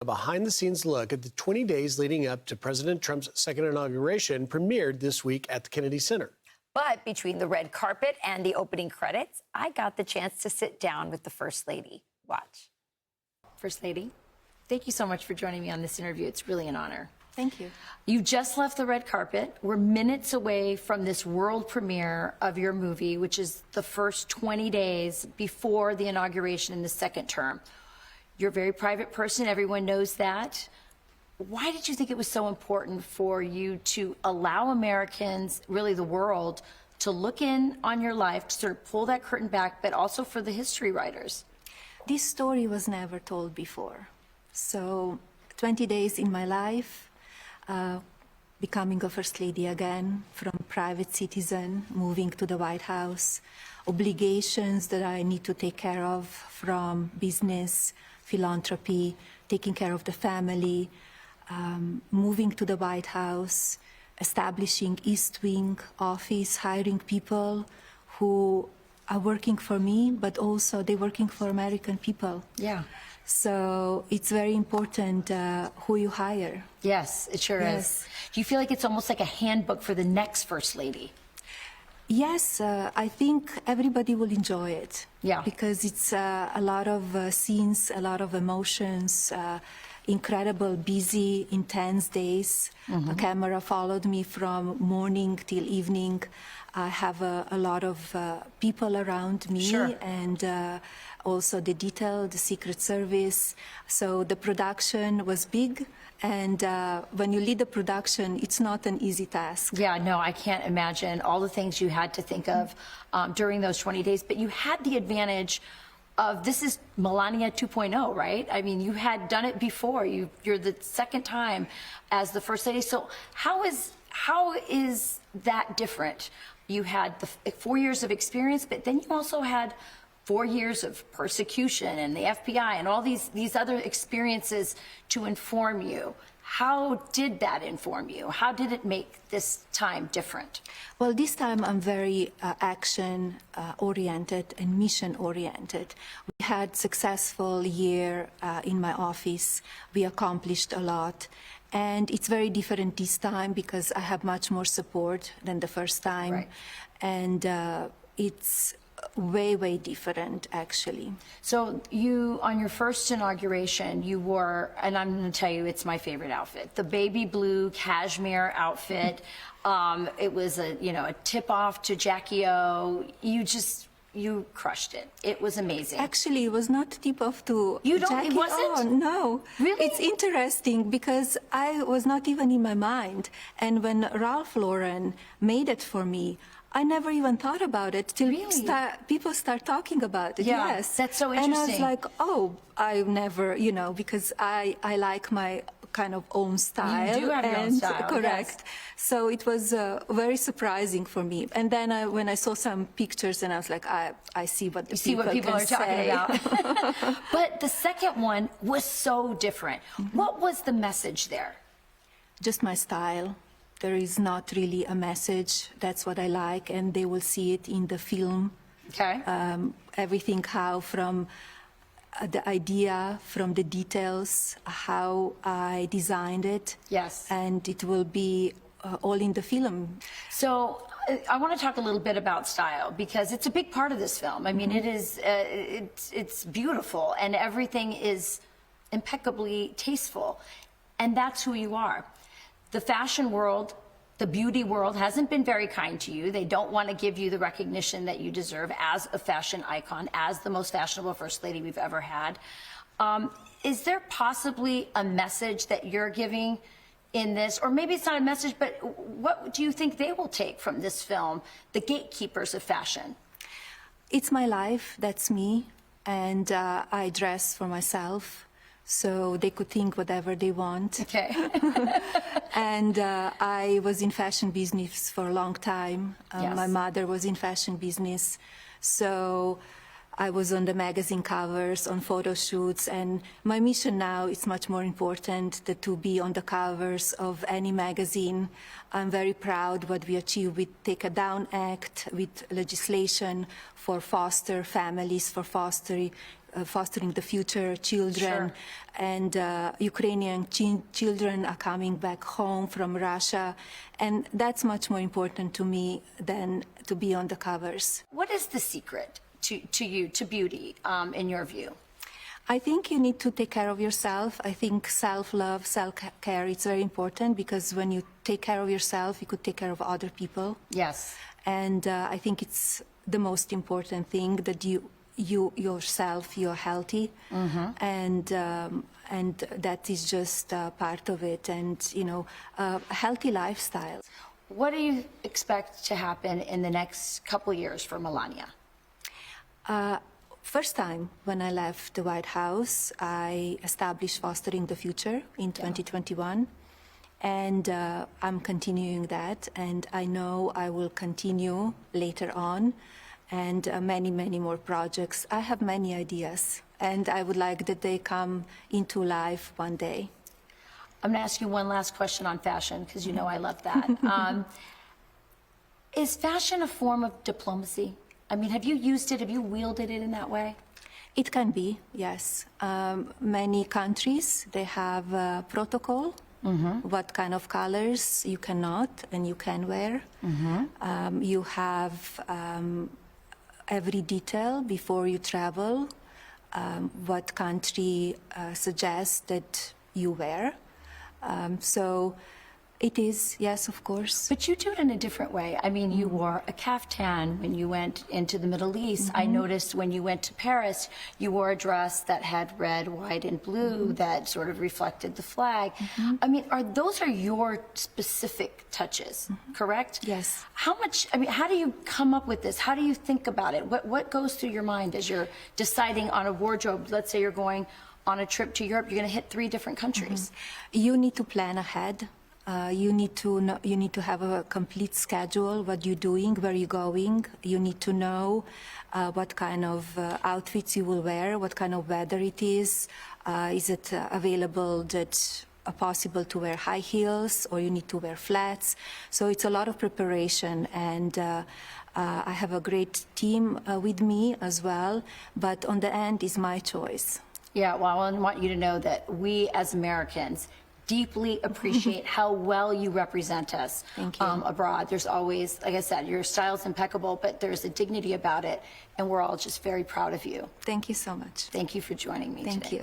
A behind-the-scenes look at the 20 days leading up to President Trump's second inauguration premiered this week at the Kennedy Center. But between the red carpet and the opening credits, I got the chance to sit down with the First Lady. Watch. First Lady, thank you so much for joining me on this interview. It's really an honor. Thank you. You just left the red carpet. We're minutes away from this world premiere of your movie, which is the first 20 days before the inauguration in the second term. You're a very private person. Everyone knows that. Why did you think it was so important for you to allow Americans, really the world, to look in on your life, to sort of pull that curtain back, but also for the history writers? This story was never told before. So 20 days in my life, becoming a First Lady again, from private citizen, moving to the White House, obligations that I need to take care of from business, philanthropy, taking care of the family, moving to the White House, establishing East Wing office, hiring people who are working for me, but also they're working for American people. Yeah. So it's very important who you hire. Yes, it sure is. Do you feel like it's almost like a handbook for the next First Lady? Yes, I think everybody will enjoy it. Yeah. Because it's a lot of scenes, a lot of emotions, incredible, busy, intense days. A camera followed me from morning till evening. I have a lot of people around me. Sure. And also the detail, the Secret Service. So the production was big. And when you lead the production, it's not an easy task. Yeah, no, I can't imagine all the things you had to think of during those 20 days. But you had the advantage of, this is Melania 2.0, right? I mean, you had done it before. You're the second time as the First Lady. So how is that different? You had the 4 years of experience, but then you also had 4 years of persecution and the FBI and all these other experiences to inform you. How did that inform you? How did it make this time different? Well, this time I'm very action-oriented and mission-oriented. We had successful year in my office. We accomplished a lot. And it's very different this time because I have much more support than the first time. Right. And it's way, way different, actually. So you, on your first inauguration, you wore, and I'm going to tell you, it's my favorite outfit, the baby blue cashmere outfit. It was a tip-off to Jackie O. You crushed it. It was amazing. Actually, it was not tip-off to You don't, Jackie. it wasn't? Oh, no. Really? It's interesting because I was not even in my mind. And when Ralph Lauren made it for me, I never even thought about it till Really? People start talking about it. Yeah, Yes. that's so And I was interesting. like, oh, I never, because I like my kind of own style. You do have your own style, correct. yes. So it was very surprising for me. And then when I saw some pictures, and I was like, I see what people are talking about. But the second one was so different. What was the message there? Just my style. There is not really a message. That's what I like, and they will see it in the film. Okay. Everything, how from the idea, from the details, how I designed it. Yes. And it will be all in the film. So I want to talk a little bit about style because it's a big part of this film. I mean, it is, it's beautiful and everything is impeccably tasteful. And that's who you are. The fashion world, the beauty world hasn't been very kind to you. They don't want to give you the recognition that you deserve as a fashion icon, as the most fashionable First Lady we've ever had. Is there possibly a message that you're giving in this, or maybe it's not a message, but what do you think they will take from this film, the gatekeepers of fashion? It's my life, that's me, and I dress for myself. So they could think whatever they want. Okay. And I was in fashion business for a long time. Yes. My mother was in fashion business. So I was on the magazine covers, on photo shoots, and my mission now is much more important than to be on the covers of any magazine. I'm very proud what we achieved with Take a Down Act, with legislation for foster families, for fostering the future children. Sure. And Ukrainian children are coming back home from Russia. And that's much more important to me than to be on the covers. What is the secret to you, to beauty, in your view? I think you need to take care of yourself. I think self-love, self-care, it's very important because when you take care of yourself, you could take care of other people. Yes. And I think it's the most important thing that you yourself, you're healthy, and that is just part of it. And a healthy lifestyle. What do you expect to happen in the next couple of years for Melania? First time when I left the White House, I established Fostering the Future in 2021. And I'm continuing that. And I know I will continue later on. And many, many more projects. I have many ideas. And I would like that they come into life one day. I'm going to ask you one last question on fashion, because you know I love that. Is fashion a form of diplomacy? I mean, have you used it? Have you wielded it in that way? It can be, yes. Many countries, they have a protocol, what kind of colors you cannot and you can wear. You have every detail before you travel, what country suggests that you wear. So it is, yes, of course. But you do it in a different way. I mean, you wore a caftan when you went into the Middle East. I noticed when you went to Paris, you wore a dress that had red, white, and blue that sort of reflected the flag. I mean, those are your specific touches, correct? Yes. How do you come up with this? How do you think about it? What goes through your mind as you're deciding on a wardrobe? Let's say you're going on a trip to Europe, you're going to hit 3 different countries. You need to plan ahead. You need to have a complete schedule, what you're doing, where you're going. You need to know what kind of outfits you will wear, what kind of weather it is. Is it available that possible to wear high heels, or you need to wear flats? So it's a lot of preparation, and I have a great team with me as well, but on the end is my choice. Yeah, well, I want you to know that we as Americans deeply appreciate how well you represent us. Thank you. Abroad. There's always, like I said, your style's impeccable, but there's a dignity about it, and we're all just very proud of you. Thank you so much. Thank you for joining me Thank today. you.